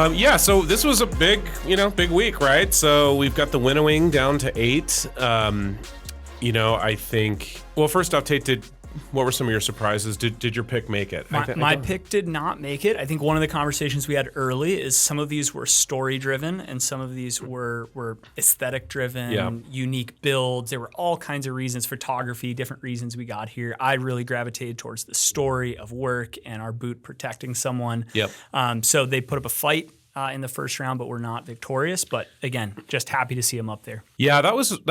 Yeah, so this was a big week, right? So we've got the winnowing down to 8. I think, well, first off, Tate, what were some of your surprises? Did your pick make it? My pick did not make it. I think one of the conversations we had early is some of these were story-driven and some of these were aesthetic-driven, unique builds. There were all kinds of reasons, photography, different reasons we got here. I really gravitated towards the story of work and our boot protecting someone. Yep. So they put up a fight in the first round, but were not victorious. But again, just happy to see them up there. Yeah, that was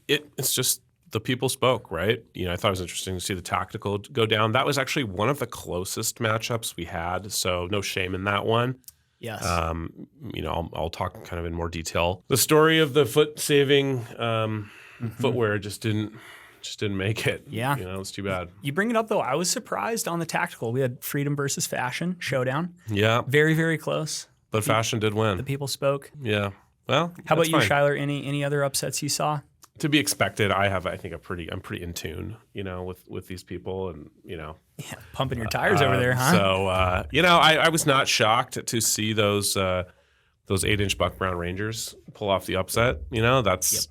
it's just the people spoke, right? I thought it was interesting to see the tactical go down. That was actually one of the closest matchups we had, so no shame in that one. Yes. I'll talk kind of in more detail. The story of the foot-saving footwear just didn't make it. Yeah. It's too bad. You bring it up, though. I was surprised on the tactical. We had freedom versus fashion showdown. Yeah. Very, very close. But fashion did win. The people spoke. Yeah. Well, how about you, fine. Schuyler? Any other upsets you saw? To be expected. I'm pretty in tune, with these people, and Yeah, pumping your tires over there, huh? So I was not shocked to see those 8-inch Buck Brown Rangers pull off the upset. That's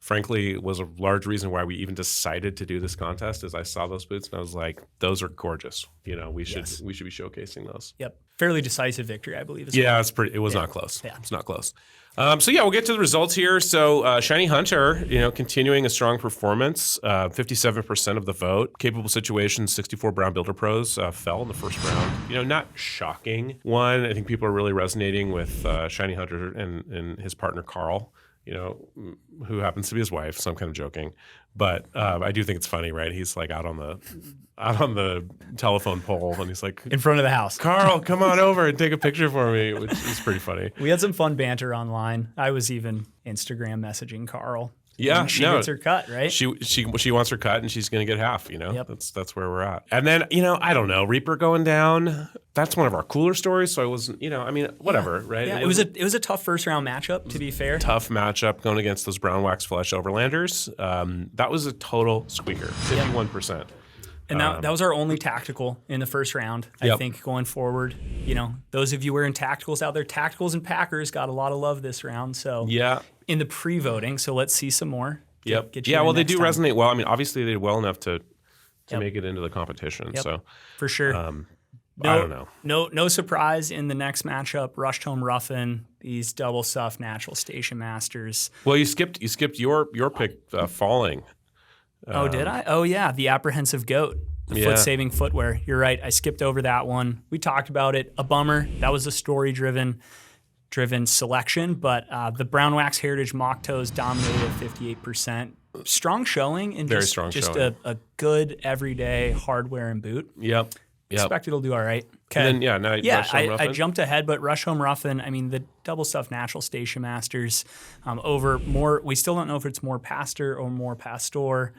frankly was a large reason why we even decided to do this contest. As I saw those boots and I was like, those are gorgeous. We should be showcasing those. Yep, fairly decisive victory, I believe. Yeah, it was not close. Yeah, it's not close. We'll get to the results here. So Shiny Hunter, continuing a strong performance, 57% of the vote. Capable Situations, 64 Brown Builder Pros fell in the first round. Not shocking. One, I think people are really resonating with Shiny Hunter and his partner Carl, who happens to be his wife. So I'm kind of joking, but I do think it's funny, right? He's like out on the telephone pole, and he's like in front of the house. Carl, come on over and take a picture for me, which is pretty funny. We had some fun banter online. I was even Instagram messaging Carl. Yeah, she gets her cut, right? She wants her cut, and she's going to get half. Yep. That's where we're at. And then I don't know, Reaper going down. That's one of our cooler stories. So I wasn't, whatever, right? Yeah, it was a tough first round matchup. To be fair, tough matchup going against those brown wax flesh overlanders. That was a total squeaker, 51%. And that was our only tactical in the first round. I think going forward, those of you wearing tacticals out there, tacticals and Packers got a lot of love this round. So in the pre-voting, so let's see some more. Get they do resonate well. I mean, obviously they did well enough to make it into the competition. Yep. So for sure. I don't know. No surprise in the next matchup. Rushed Home Ruffin, these double stuff natural station masters. Well, you skipped your pick falling. Oh, did I? Oh, yeah, the apprehensive goat, the foot-saving footwear. You're right. I skipped over that one. We talked about it. A bummer. That was a story-driven selection, but the Brown Wax Heritage Mock Toes dominated at 58%. Strong showing and just a good everyday hardware and boot. Yep. Expect it'll do all right. Okay. I jumped ahead, but Rush Home Ruffin, I mean, the double stuff natural station masters over more. We still don't know if it's more pastor or more pastor.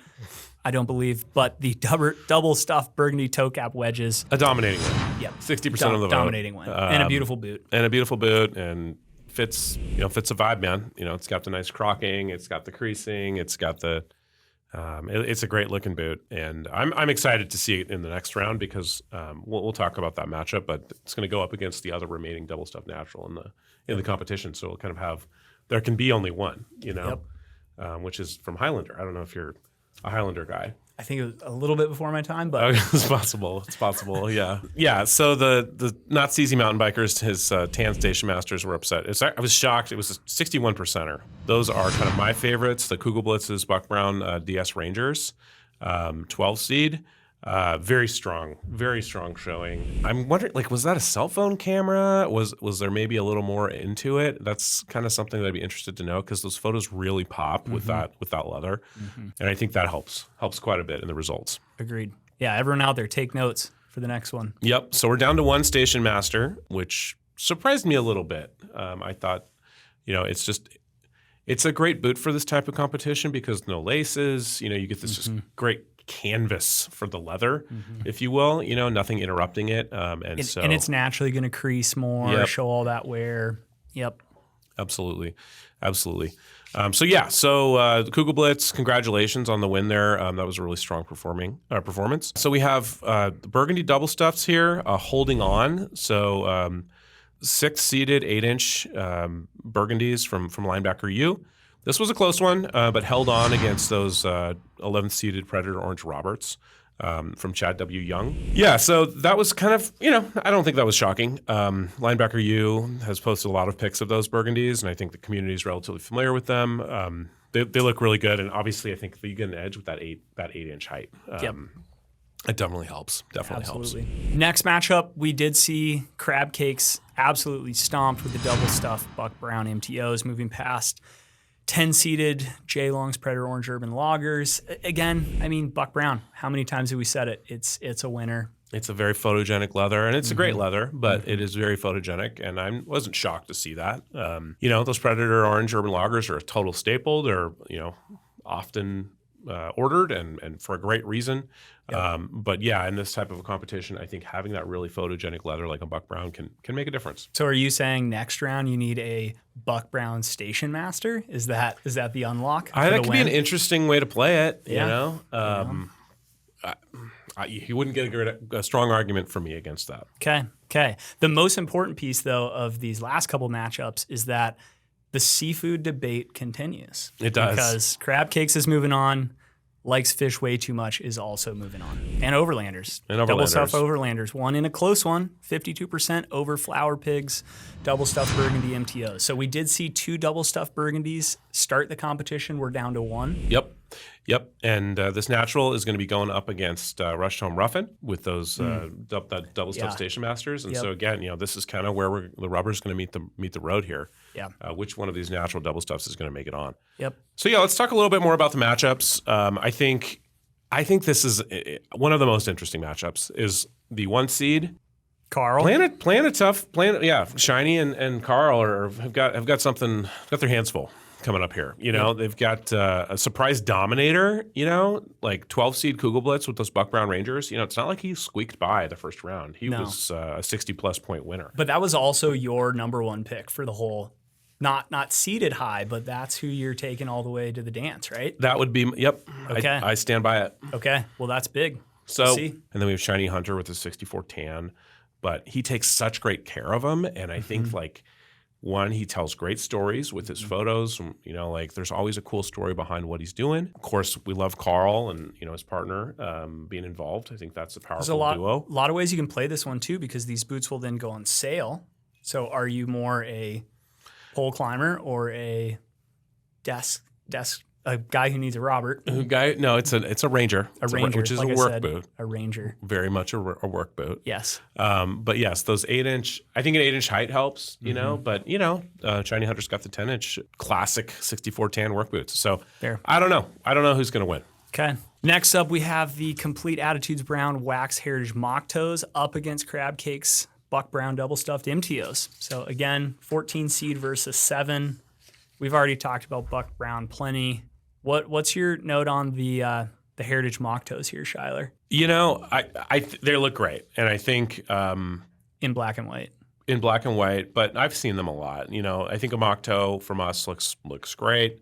I don't believe, but the double stuff burgundy toe cap wedges. A dominating win. Yep. 60% of the vote. Dominating win. And a beautiful boot. And fits a vibe, man. It's got the nice crocking. It's got the creasing. It's got the... it's a great looking boot, and I'm excited to see it in the next round because we'll talk about that matchup, but it's going to go up against the other remaining double stuff natural in the competition. So we'll kind of there can be only one, which is from Highlander. I don't know if you're a Highlander guy. I think it was a little bit before my time, but it's possible. It's possible. Yeah. So the not CZ mountain bikers, his tan station masters were upset. I was shocked. It was a 61%er. Those are kind of my favorites. The Kugelblitz's Buck Brown DS Rangers, 12 seed. Very strong showing. I'm wondering, was that a cell phone camera? Was there maybe a little more into it? That's kind of something that I'd be interested to know because those photos really pop with that leather, and I think that helps quite a bit in the results. Agreed. Yeah, everyone out there, take notes for the next one. Yep. So we're down to one station master, which surprised me a little bit. I thought, it's a great boot for this type of competition because no laces. You get this just great canvas for the leather, if you will, nothing interrupting it. And it's naturally going to crease more, show all that wear. Yep. Absolutely. So Kugelblitz, congratulations on the win there. That was a really strong performance. So we have the Burgundy double stuffs here holding on. So 6-seeded 8-inch burgundies from linebacker U. This was a close one, but held on against those 11th-seeded Predator Orange Roberts from Chad W. Young. Yeah, so that was kind of, I don't think that was shocking. Linebacker U has posted a lot of pics of those burgundies, and I think the community is relatively familiar with them. They look really good, and obviously I think you get an edge with that 8-inch height. It definitely helps. Absolutely. Next matchup, we did see Crab Cakes absolutely stomped with the double stuffed Buck Brown MTOs, moving past 10-seeded J. Long's Predator Orange Urban Lagers. Again, I mean, Buck Brown, how many times have we said it? It's a winner. It's a very photogenic leather, and it's a great leather, but it is very photogenic, and I wasn't shocked to see that. Those Predator Orange Urban Lagers are a total staple. They're, often ordered and for a great reason. But yeah, in this type of a competition, I think having that really photogenic leather like a Buck Brown can make a difference. So are you saying next round you need a Buck Brown Station Master? Is that the unlock? That could be an interesting way to play it. You wouldn't get a strong argument from me against that. Okay. The most important piece, though, of these last couple matchups is that the seafood debate continues. It does. Because Crab Cakes is moving on, likes fish way too much is also moving on. And Overlanders. Double stuffed Overlanders. One in a close one, 52% over Flower Pigs, double stuffed Burgundy MTOs. So we did see 2 double stuffed Burgundies start the competition. We're down to 1. Yep. And this natural is going to be going up against Rushed Home Ruffin with those double stuffed Station Masters. And so again, this is kind of where the rubber's going to meet the road here. Yeah. Which one of these natural double stuffs is going to make it on? Yep. So let's talk a little bit more about the matchups. I think this is one of the most interesting matchups. Is the 1 seed Carl playing it tough. Shiny and Carl have got something, got their hands full coming up here. They've got a surprise dominator, like 12-seed Kugelblitz with those Buck Brown Rangers. It's not like he squeaked by the first round. He was a 60-plus point winner. But that was also your number 1 pick for the whole, not seeded high, but that's who you're taking all the way to the dance, right? That would be, yep. Okay. I stand by it. Okay. Well, that's big. So, and then we have Shiny Hunter with his 64 tan, but he takes such great care of them. And I think one, he tells great stories with his photos. There's always a cool story behind what he's doing. Of course, we love Carl and, his partner being involved. I think that's a powerful duo. A lot of ways you can play this one, too, because these boots will then go on sale. So are you more a pole climber or a a guy who needs a Robert? No, it's a Ranger. Which is like a work boot. A Ranger. Very much a work boot. Yes. But yes, those 8-inch. I think an 8-inch height helps. But Shiny Hunter's got the 10-inch classic 64 tan work boots. So there. I don't know who's going to win. Okay. Next up, we have the Complete Attitudes Brown Wax Heritage Mock Toes up against Crab Cakes Buck Brown Double Stuffed MTOs. So again, 14 seed versus 7. We've already talked about Buck Brown plenty. What's your note on the Heritage Mock Toes here, Schuyler? They look great, and I think in black and white. In black and white, but I've seen them a lot. I think a mock toe from us looks great.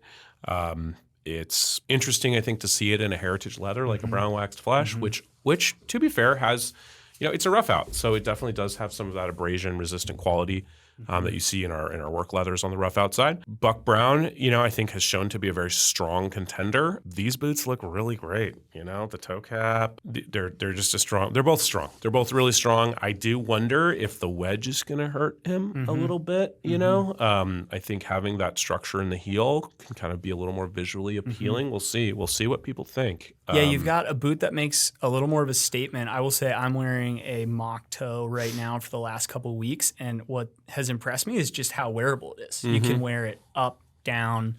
It's interesting, I think, to see it in a heritage leather like a brown waxed flesh, which to be fair has, it's a rough out, so it definitely does have some of that abrasion resistant quality that you see in our work leathers on the rough outside. Buck Brown, I think has shown to be a very strong contender. These boots look really great. The toe cap, they're just strong. They're both strong. They're both really strong. I do wonder if the wedge is going to hurt him a little bit. I think having that structure in the heel can kind of be a little more visually appealing. We'll see what people think. Yeah, you've got a boot that makes a little more of a statement. I will say I'm wearing a mock toe right now for the last couple of weeks, and what has impressed me is just how wearable it is. You can wear it up, down,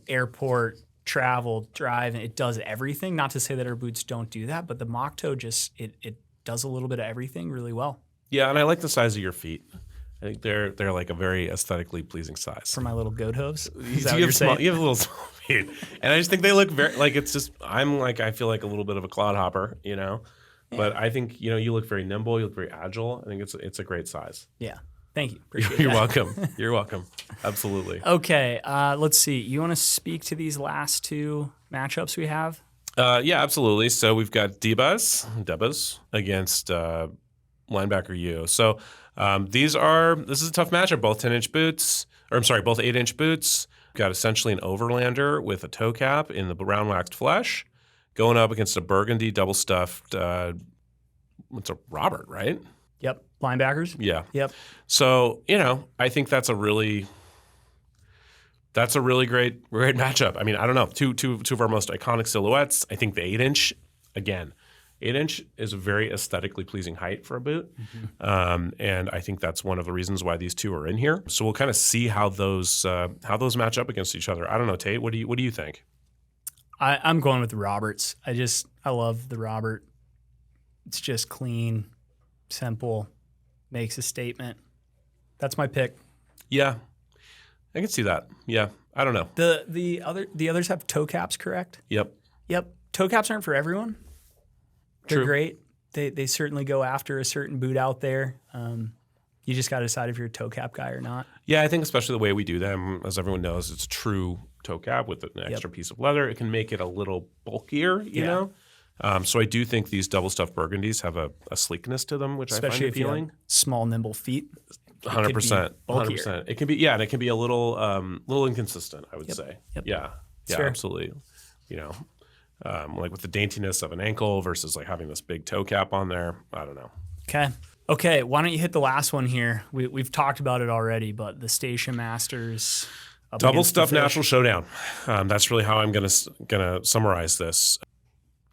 airport, travel, drive, and it does everything. Not to say that our boots don't do that, but the mock toe just it does a little bit of everything really well. Yeah, and I like the size of your feet. I think they're like a very aesthetically pleasing size. For my little goat hooves? Is that what you're saying? You have little small feet. And I just think they look very, it's just, I feel like a little bit of a clod hopper, Yeah. But I think, you look very nimble, you look very agile. I think it's a great size. Yeah. Thank you. Appreciate You're that. welcome. You're welcome. Absolutely. Okay. Let's see. You want to speak to these last 2 matchups we have? Yeah, absolutely. So we've got Debas against linebacker U. So This is a tough matchup. Both 10-inch boots, both 8-inch boots. Got essentially an overlander with a toe cap in the brown waxed flesh, going up against a burgundy double stuffed. It's a Robert, right? Yep. Linebackers. Yeah. Yep. So I think that's a really great matchup. I mean, I don't know, two of our most iconic silhouettes. I think the 8-inch, again, 8-inch is a very aesthetically pleasing height for a boot, and I think that's one of the reasons why these two are in here. So we'll kind of see how those match up against each other. I don't know, Tate. What do you think? I'm going with the Roberts. I love the Robert. It's just clean, simple, makes a statement. That's my pick. Yeah, I can see that. Yeah, I don't know. The others have toe caps, correct? Yep. Toe caps aren't for everyone. They're True. great. They certainly go after a certain boot out there. You just got to decide if you're a toe cap guy or not. Yeah, I think especially the way we do them, as everyone knows, it's a true toe cap with an extra piece of leather. It can make it a little bulkier, you know? So I do think these double stuffed burgundies have a sleekness to them, which Especially I find if you appealing. have small, nimble feet. 100%. bulkier. 100%. It can be, and it can be a little inconsistent, I would say. Yep. Yeah, fair. absolutely. Like with the daintiness of an ankle versus like having this big toe cap on there. I don't know. Okay. Why don't you hit the last one here? We've talked about it already, but the Station Masters Double stuffed natural showdown. That's really how I'm gonna summarize this.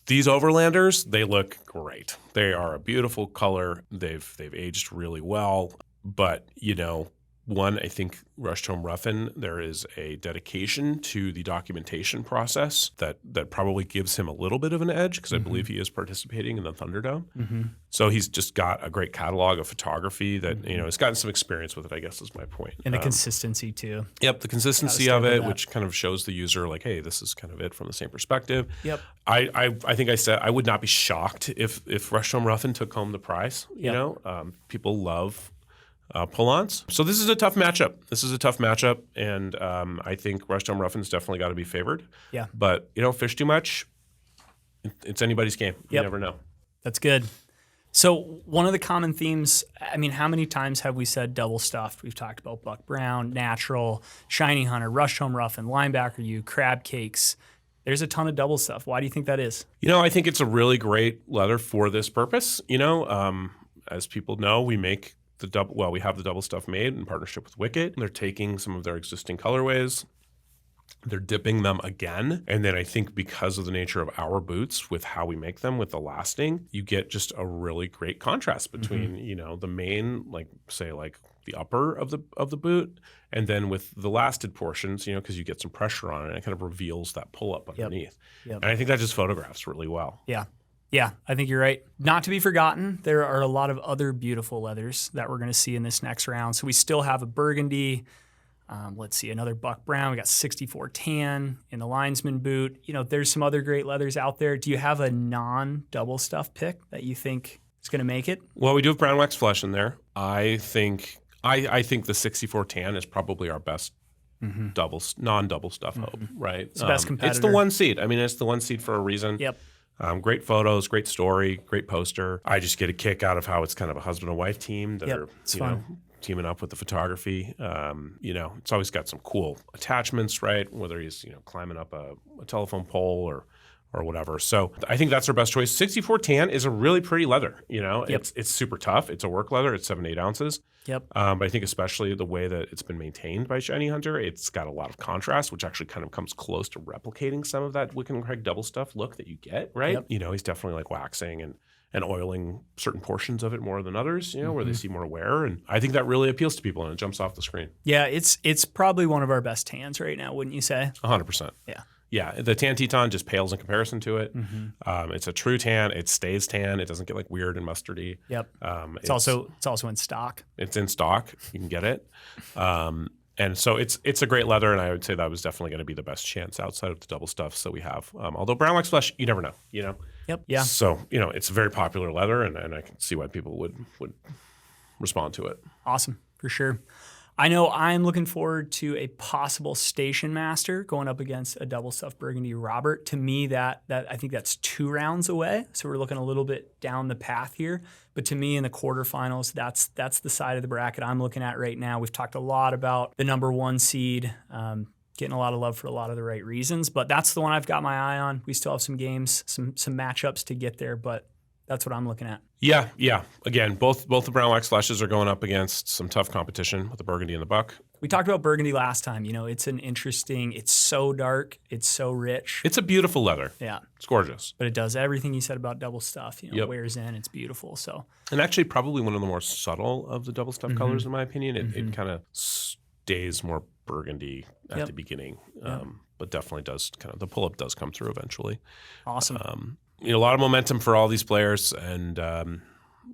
These overlanders, they look great. They are a beautiful color. They've aged really well. But one, I think Rushed Home Ruffin, there is a dedication to the documentation process that probably gives him a little bit of an edge because I believe he is participating in the Thunderdome. So he's just got a great catalog of photography that, he's gotten some experience with it, I guess is my point. And the consistency too. Yep, the consistency of it, which kind of shows the user like, hey, this is kind of it from the same perspective. Yep. I think I said I would not be shocked if Rushed Home Ruffin took home the prize. People love pull-ons. So this is a tough matchup. And I think Rushed Home Ruffin's definitely got to be favored. Yeah. But, fish too much, it's anybody's game. You never know. That's good. So one of the common themes, I mean, how many times have we said double stuffed? We've talked about Buck Brown, Natural, Shiny Hunter, Rushed Home Ruffin, Linebacker U, Crab Cakes. There's a ton of double stuff. Why do you think that is? I think it's a really great leather for this purpose. As people know, we make we have the double stuff made in partnership with Wicket. They're taking some of their existing colorways, they're dipping them again. And then I think because of the nature of our boots with how we make them with the lasting, you get just a really great contrast between, the main, like the upper of the boot, and then with the lasted portions, because you get some pressure on it and it kind of reveals that pull up underneath. Yep. And I think that just photographs really well. Yeah, I think you're right. Not to be forgotten, there are a lot of other beautiful leathers that we're going to see in this next round. So we still have a burgundy. Let's see, another Buck Brown. We got 64 tan in the linesman boot. There's some other great leathers out there. Do you have a non-double stuff pick that you think is going to make it? Well, we do have brown wax flesh in there. I think the 64 tan is probably our best non-double stuff hope, right? It's the best competitor. It's the one seed. I mean, it's the one seed for a reason. Yep. Great photos, great story, great poster. I just get a kick out of how it's kind of a husband and wife team that are teaming up with the photography. It's always got some cool attachments, right? Whether he's climbing up a telephone pole or whatever. So I think that's our best choice. 64 tan is a really pretty leather. It's super tough. It's a work leather. It's 7 to 8 ounces. Yep. But I think especially the way that it's been maintained by Shiny Hunter, it's got a lot of contrast, which actually kind of comes close to replicating some of that Wick and Craig double stuff look that you get, right? Yep. He's definitely like waxing and oiling certain portions of it more than others, where they see more wear. And I think that really appeals to people and it jumps off the screen. Yeah, it's probably one of our best tans right now, wouldn't you say? 100%. Yeah, the Tan Teton just pales in comparison to it. It's a true tan. It stays tan. It doesn't get like weird and mustardy. Yep. It's also in stock. It's in stock. You can get it. And so it's a great leather, and I would say that was definitely going to be the best chance outside of the double stuffs that we have. Although brown wax flesh, you never know. Yep. Yeah. So it's a very popular leather, and I can see why people would respond to it. Awesome, for sure. I know I'm looking forward to a possible Station Master going up against a double stuffed Burgundy Robert. To me, that I think that's 2 rounds away. So we're looking a little bit down the path here. But to me, in the quarterfinals, that's the side of the bracket I'm looking at right now. We've talked a lot about the number 1 seed, getting a lot of love for a lot of the right reasons. But that's the one I've got my eye on. We still have some games, some matchups to get there, but that's what I'm looking at. Yeah. Again, both the brown wax flushes are going up against some tough competition with the Burgundy and the Buck. We talked about Burgundy last time. It's an interesting, it's so dark, it's so rich. It's a beautiful leather. Yeah. It's gorgeous. But it does everything you said about double stuff. Wears in, it's beautiful. So. And actually probably one of the more subtle of the double stuff colors in my opinion. It kind of stays more burgundy at the beginning. But definitely does the pull-up does come through eventually. Awesome. A lot of momentum for all these players, and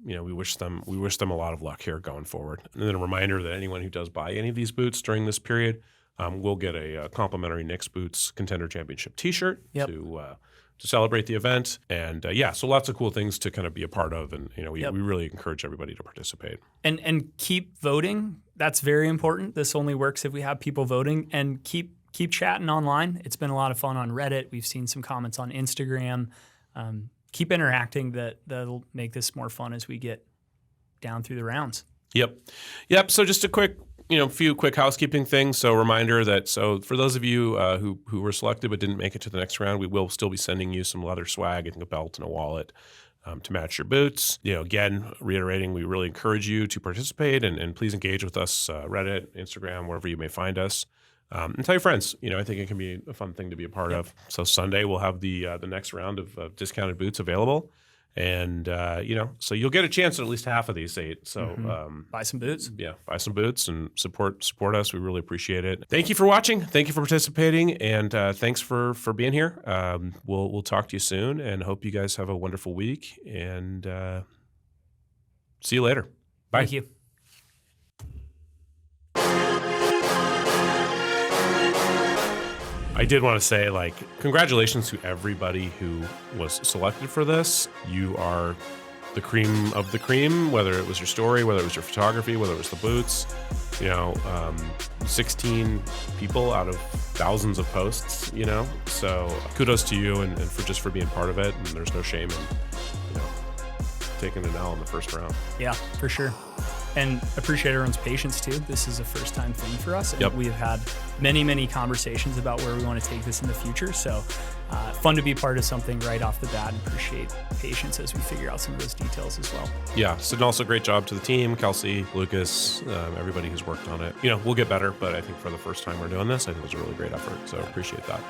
we wish them a lot of luck here going forward. And then a reminder that anyone who does buy any of these boots during this period will get a complimentary Knicks Boots Contender Championship T-shirt to celebrate the event. And so lots of cool things to kind of be a part of, and we really encourage everybody to participate. And keep voting. That's very important. This only works if we have people voting, and keep chatting online. It's been a lot of fun on Reddit. We've seen some comments on Instagram. Keep interacting. That'll make this more fun as we get down through the rounds. Yep. So just a few quick housekeeping things. So reminder that for those of you who were selected but didn't make it to the next round, we will still be sending you some leather swag, I think a belt and a wallet to match your boots. Again, reiterating, we really encourage you to participate and please engage with us, Reddit, Instagram, wherever you may find us. And tell your friends. I think it can be a fun thing to be a part of. So Sunday we'll have the next round of discounted boots available, and so you'll get a chance at least half of these 8. So buy some boots. Yeah, buy some boots and support us. We really appreciate it. Thank you for watching. Thank you for participating, and thanks for being here. We'll talk to you soon, and hope you guys have a wonderful week. And see you later. Bye. Thank you. I did want to say, congratulations to everybody who was selected for this. You are the cream of the cream, whether it was your story, whether it was your photography, whether it was the boots. 16 people out of thousands of posts, So kudos to you and for being part of it. And there's no shame in, taking an L in the first round. Yeah, for sure. And appreciate everyone's patience too. This is a first time thing for us. And we have had many, many conversations about where we want to take this in the future. So fun to be part of something right off the bat, and appreciate patience as we figure out some of those details as well. Yeah. So and also great job to the team, Kelsey, Lucas, everybody who's worked on it. We'll get better, but I think for the first time we're doing this, I think it was a really great effort. So appreciate that.